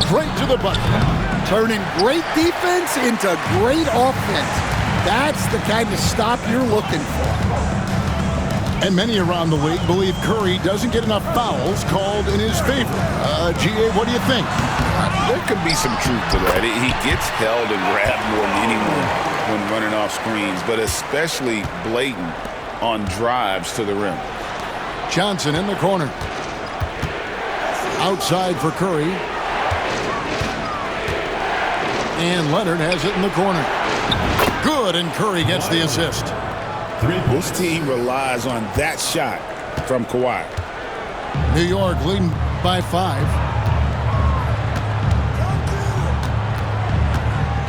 Straight to the bucket. Turning great defense into great offense. That's the kind of stop you're looking for. And many around the league believe Curry doesn't get enough fouls called in his favor. GA, what do you think? There could be some truth to that. He gets held and grabbed more than anyone when running off screens, but especially blatant on drives to the rim. Johnson in the corner. Outside for Curry. And Leonard has it in the corner. Good, and Curry gets the assist. This team relies on that shot from Kawhi. New York leading by 5.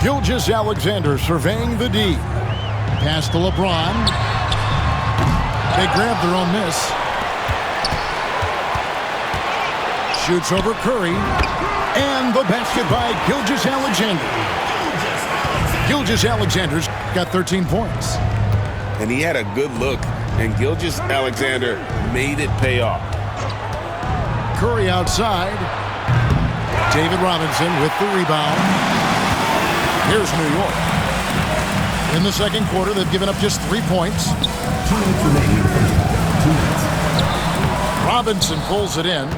Gilgeous-Alexander surveying the D. Pass to LeBron. They grab their own miss. Shoots over Curry. And the basket by Gilgeous-Alexander. Gilgeous-Alexander's got 13 points. And he had a good look, and Gilgeous-Alexander made it pay off. Curry outside. David Robinson with the rebound. Here's New York. In the second quarter, they've given up just 3 points. 2 minutes remaining. 2 minutes. Robinson pulls it in.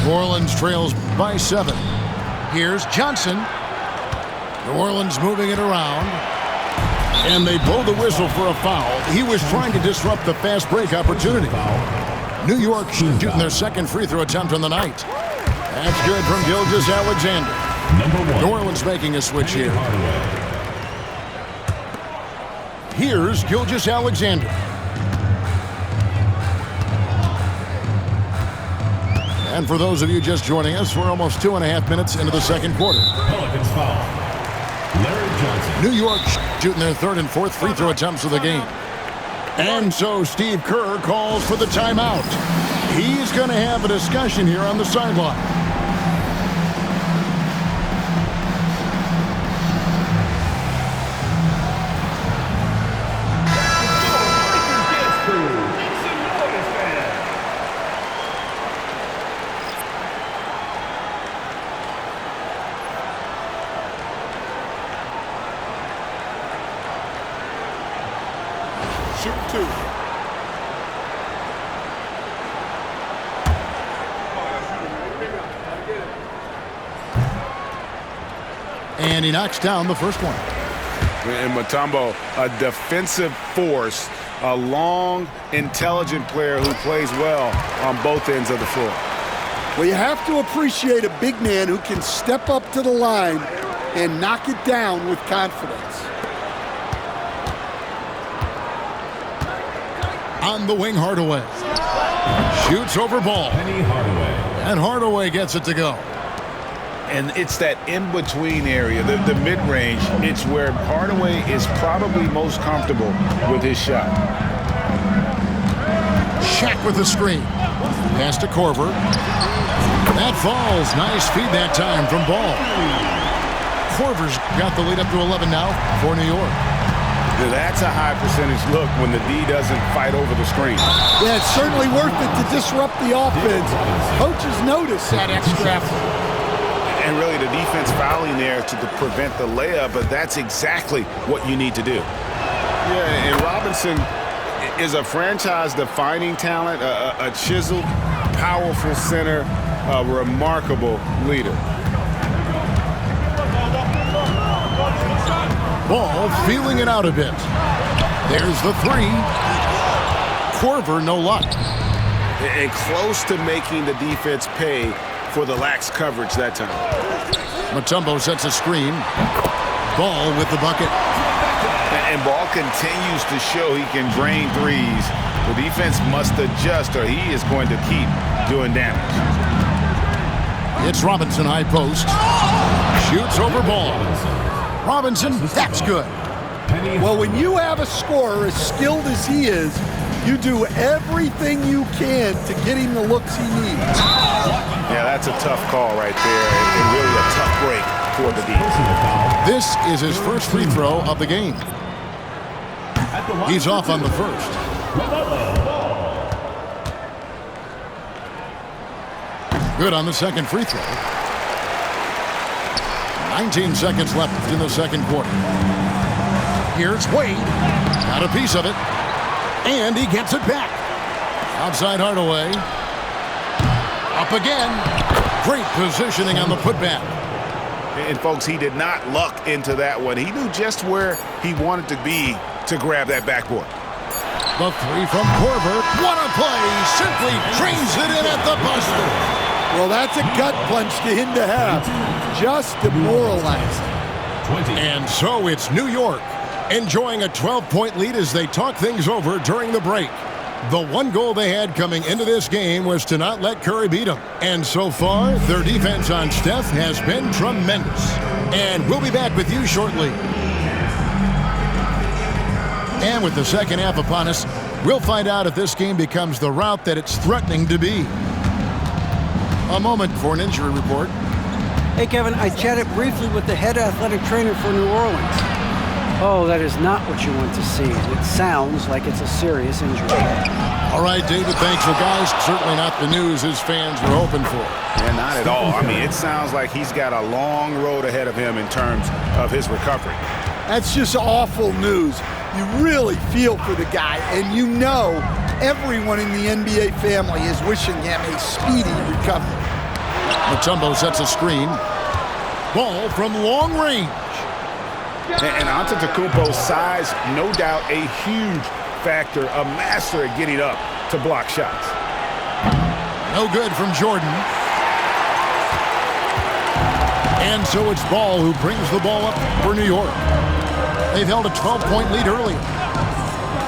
New Orleans trails by 7. Here's Johnson. New Orleans moving it around. And they blow the whistle for a foul. He was trying to disrupt the fast break opportunity. New York shooting their second free throw attempt on the night. That's good from Gilgeous-Alexander. New Orleans making a switch here. Here's Gilgeous-Alexander. And for those of you just joining us, we're almost 2.5 minutes into the second quarter. Pelicans foul. Larry Johnson. New York shooting their third and fourth free throw attempts of the game. And so Steve Kerr calls for the timeout. He's going to have a discussion here on the sideline. Shoot 2. And he knocks down the first one. And Mutombo, a defensive force, a long, intelligent player who plays well on both ends of the floor. Well, you have to appreciate a big man who can step up to the line and knock it down with confidence. On the wing, Hardaway. Shoots over Ball. And Hardaway gets it to go. And it's that in-between area, the mid-range. It's where Hardaway is probably most comfortable with his shot. Shaq with the screen. Pass to Korver. That falls. Nice feed that time from Ball. Korver's got the lead up to 11 now for New York. That's a high percentage look when the D doesn't fight over the screen. Yeah, it's certainly worth it to disrupt the offense. Coaches notice that extra effort. And really the defense fouling there to prevent the layup, but that's exactly what you need to do. Yeah, and Robinson is a franchise-defining talent, a chiseled, powerful center, a remarkable leader. Ball feeling it out a bit. There's the 3. Korver, no luck. And close to making the defense pay for the lax coverage that time. Mutombo sets a screen. Ball with the bucket. And Ball continues to show he can drain threes. The defense must adjust or he is going to keep doing damage. It's Robinson, high post. Shoots over Ball. Robinson, that's good. Well, when you have a scorer as skilled as he is, you do everything you can to get him the looks he needs. Yeah, that's a tough call right there, and really a tough break for the defense. This is his first free throw of the game. He's off on the first. Good on the second free throw. 19 seconds left in the second quarter. Here's Wade. Got a piece of it. And he gets it back. Outside Hardaway. Up again. Great positioning on the putback. And folks, he did not luck into that one. He knew just where he wanted to be to grab that backboard. The three from Korver. What a play. Simply trains it in at the buzzer. Well, that's a gut punch to him to have. Just demoralized. 20. And so it's New York enjoying a 12-point lead as they talk things over during the break. The one goal they had coming into this game was to not let Curry beat them. And so far, their defense on Steph has been tremendous. And we'll be back with you shortly. And with the second half upon us, we'll find out if this game becomes the rout that it's threatening to be. A moment for an injury report. Hey, Kevin, I chatted briefly with the head athletic trainer for New Orleans. Oh, that is not what you want to see. It sounds like it's a serious injury. All right, David, thanks. Well, guys, certainly not the news his fans were hoping for. Yeah, not at all. I mean, it sounds like he's got a long road ahead of him in terms of his recovery. That's just awful news. You really feel for the guy, and you know everyone in the NBA family is wishing him a speedy recovery. Mutombo sets a screen. Ball from long range. And Antetokounmpo's size, no doubt a huge factor, a master at getting up to block shots. No good from Jordan. And so it's Ball who brings the ball up for New York. They've held a 12-point lead earlier.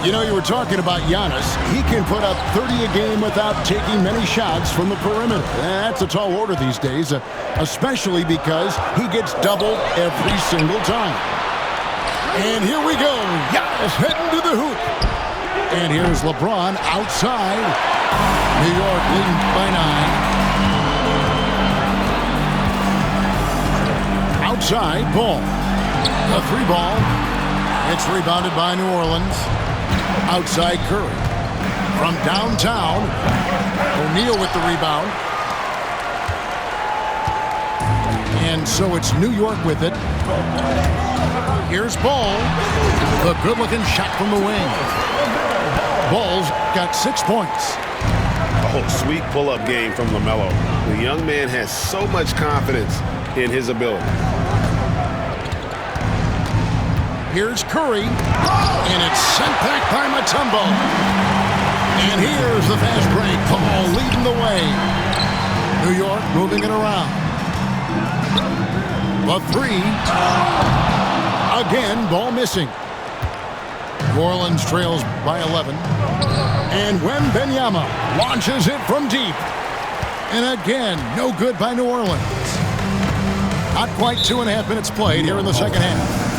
You know, you were talking about Giannis. He can put up 30 a game without taking many shots from the perimeter. That's a tall order these days, especially because he gets doubled every single time. And here we go. Giannis heading to the hoop. And here's LeBron outside. New York leading by 9. Outside, Ball. The three ball. It's rebounded by New Orleans. Outside Curry. From downtown, O'Neal with the rebound. And so it's New York with it. Here's Ball. The good-looking shot from the wing. Ball's got 6 points. Oh, sweet pull-up game from LaMelo. The young man has so much confidence in his ability. Here's Curry, and it's sent back by Mutombo. And here's the fast break. Ball leading the way. New York moving it around. The three. Again, Ball missing. New Orleans trails by 11. And Wembanyama launches it from deep. And again, no good by New Orleans. Not quite 2.5 minutes played here in the second half.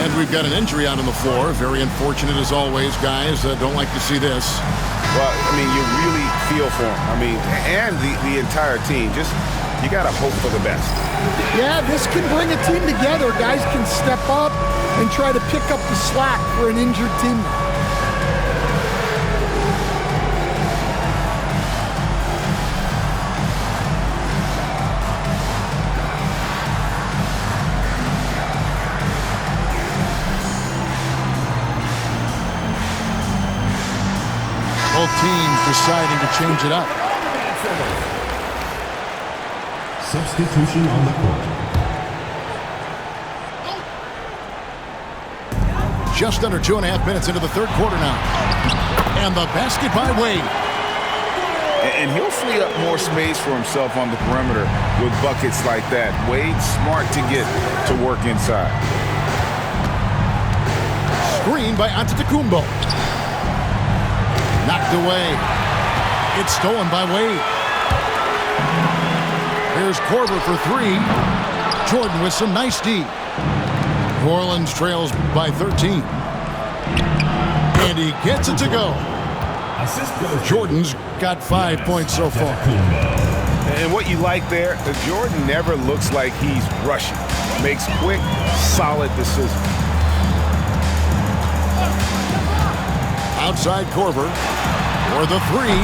And we've got an injury out on the floor. Very unfortunate as always, guys. Don't like to see this. Well, I mean, you really feel for him. I mean, and the entire team. Just, you got to hope for the best. Yeah, this can bring a team together. Guys can step up and try to pick up the slack for an injured team. Both teams deciding to change it up. Substitution on the court. Just under 2.5 minutes into the third quarter now. And the basket by Wade. And he'll free up more space for himself on the perimeter with buckets like that. Wade's smart to get to work inside. Screen by Antetokounmpo. Knocked away. It's stolen by Wade. Here's Korver for three. Jordan with some nice D. New Orleans trails by 13. And he gets it to go. Jordan's got 5 points so far. And what you like there, Jordan never looks like he's rushing. Makes quick, solid decisions. Outside Korver for the three.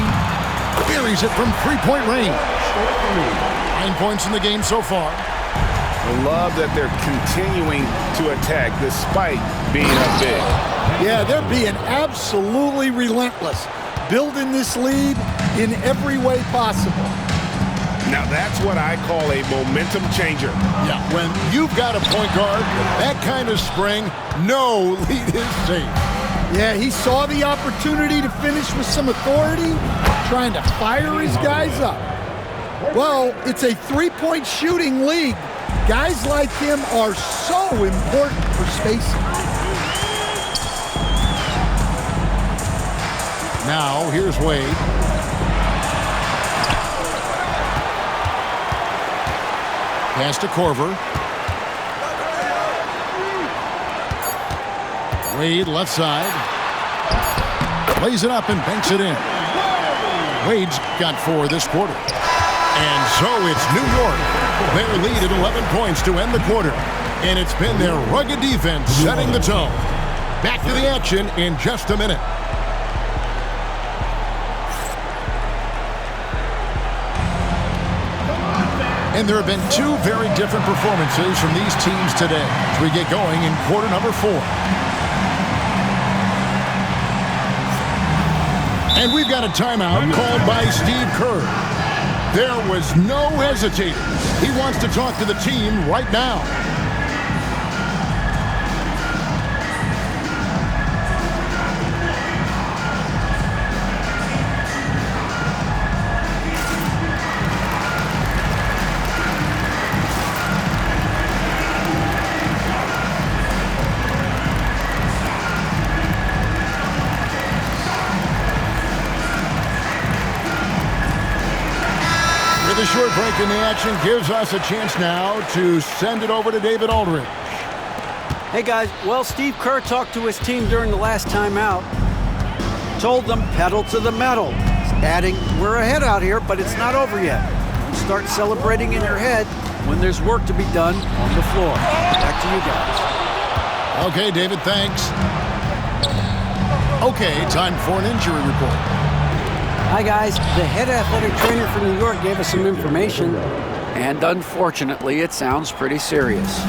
Buries it from three-point range. 9 points in the game so far. I love that they're continuing to attack despite being up big. Yeah, they're being absolutely relentless, building this lead in every way possible. Now that's what I call a momentum changer. Yeah, when you've got a point guard, that kind of spring, no lead is safe. Yeah, he saw the opportunity to finish with some authority, trying to fire his guys up. Well, it's a three-point shooting league. Guys like him are so important for spacing. Now, here's Wade. Pass to Korver. Wade left side. Lays it up and banks it in. Wade's got 4 this quarter. And so it's New York. Their lead at 11 points to end the quarter. And it's been their rugged defense setting the tone. Back to the action in just a minute. And there have been 2 very different performances from these teams today as we get going in quarter number 4. And we've got a timeout called by Steve Kerr. There was no hesitating. He wants to talk to the team right now. The short break in the action gives us a chance now to send it over to David Aldridge. Hey guys, well, Steve Kerr talked to his team during the last timeout. Told them pedal to the metal. Adding, we're ahead out here, but it's not over yet. Start celebrating in your head when there's work to be done on the floor. Back to you guys. Okay, David, thanks. Okay, time for an injury report. Hi guys, the head athletic trainer for New York gave us some information, and unfortunately it sounds pretty serious.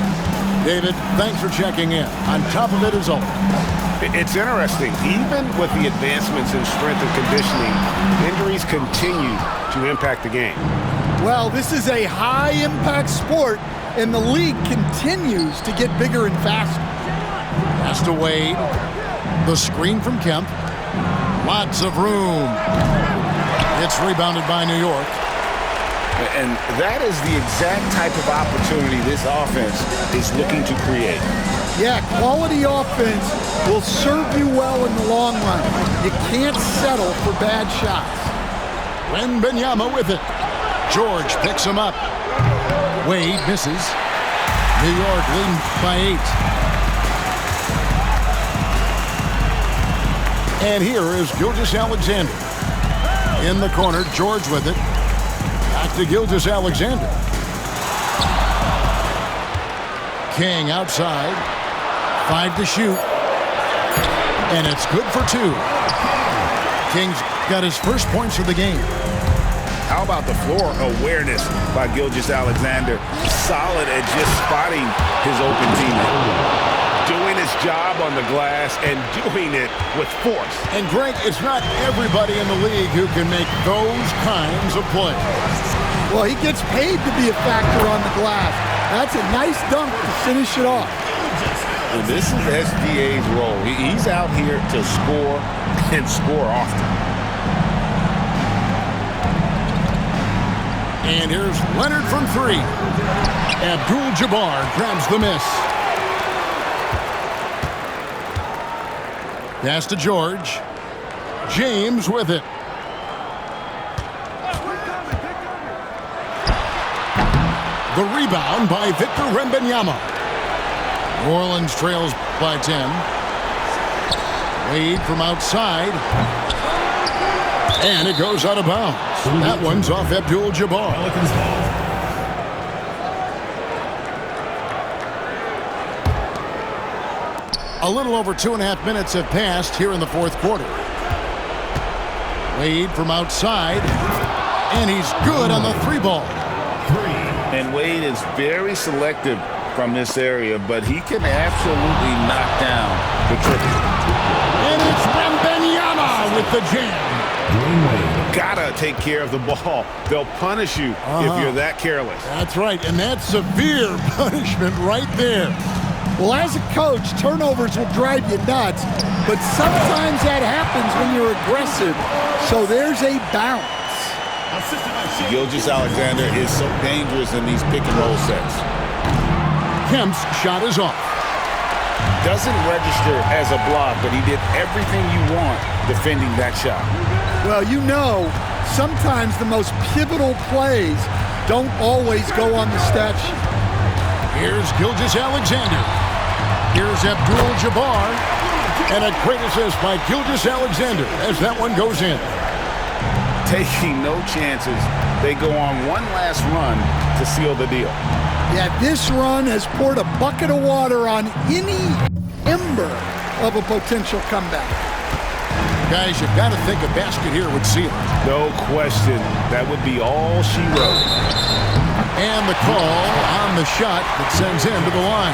David, thanks for checking in. On top of it as always. It's interesting. Even with the advancements in strength and conditioning, injuries continue to impact the game. Well, this is a high-impact sport, and the league continues to get bigger and faster. Pass to Wade. The screen from Kemp. Lots of room. It's rebounded by New York. And that is the exact type of opportunity this offense is looking to create. Yeah, quality offense will serve you well in the long run. You can't settle for bad shots. Wembanyama with it. George picks him up. Wade misses. New York leading by 8. And here is Gilgeous-Alexander. In the corner, George with it. Back to Gilgeous-Alexander. King outside. 5 to shoot. And it's good for 2. King's got his first points of the game. How about the floor awareness by Gilgeous-Alexander? Solid at just spotting his open teammate. Doing his job on the glass and doing it with force. And Greg, it's not everybody in the league who can make those kinds of plays. Well, he gets paid to be a factor on the glass. That's a nice dunk to finish it off. And this is SGA's role. He's out here to score and score often. And here's Leonard from 3. Abdul-Jabbar grabs the miss. Pass to George. James with it. The rebound by Victor Wembanyama. New Orleans trails by 10. Wade from outside. And it goes out of bounds. That one's off Abdul-Jabbar. A little over 2.5 minutes have passed here in the fourth quarter. Wade from outside. And he's good on the 3 ball. And Wade is very selective from this area, but he can absolutely knock down the triple. And it's Wembanyama with the jam. Gotta take care of the ball. They'll punish you if you're that careless. That's right, and that's severe punishment right there. Well, as a coach, turnovers will drive you nuts, but sometimes that happens when you're aggressive, so there's a bounce. Gilgeous-Alexander is so dangerous in these pick-and-roll sets. Kemp's shot is off. Doesn't register as a block, but he did everything you want defending that shot. Well, you know, sometimes the most pivotal plays don't always go on the stat sheet. Here's Gilgeous-Alexander. Here's Abdul-Jabbar. And a great assist by Gilgeous-Alexander as that one goes in. Taking no chances. They go on one last run to seal the deal. Yeah, this run has poured a bucket of water on any ember of a potential comeback. Guys, you've got to think a basket here would seal it. No question. That would be all she wrote. And the call on the shot that sends him to the line.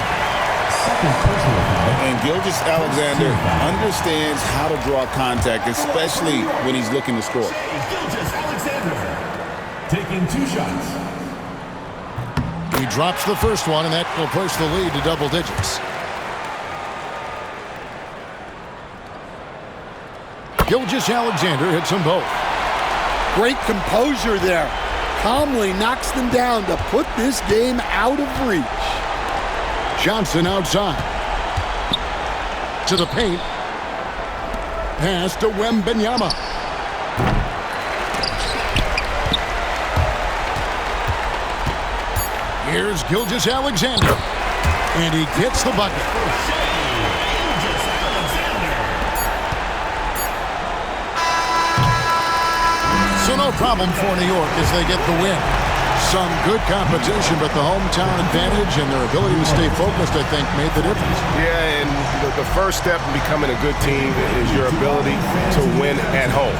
And Gilgeous-Alexander understands how to draw contact, especially when he's looking to score. Gilgeous-Alexander taking 2 shots. He drops the first one, and that will push the lead to double digits. Gilgeous-Alexander hits them both. Great composure there. Calmly knocks them down to put this game out of reach. Johnson outside. To the paint. Pass to Wembanyama. Here's Gilgeous-Alexander. And he gets the bucket. So no problem for New York as they get the win. Some good competition, but the hometown advantage and their ability to stay focused, I think, made the difference. Yeah, and the first step in becoming a good team is your ability to win at home.